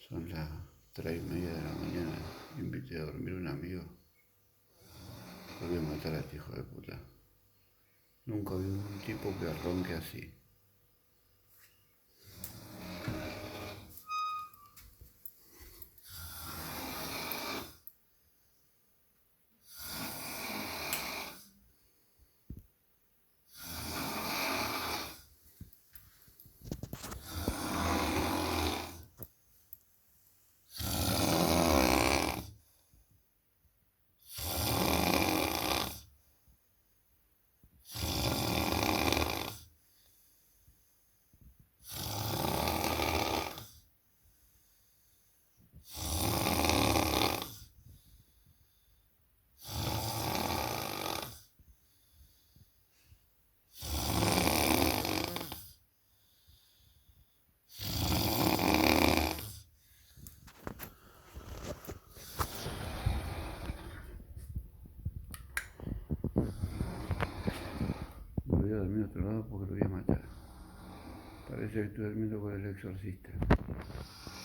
Son las 3:30 de la mañana. Invité a dormir a un amigo. Lo voy a matar a este hijo de puta. Nunca vi un tipo que ronque así. Me voy a dormir a otro lado porque lo voy a matar. Parece que estoy durmiendo con el exorcista.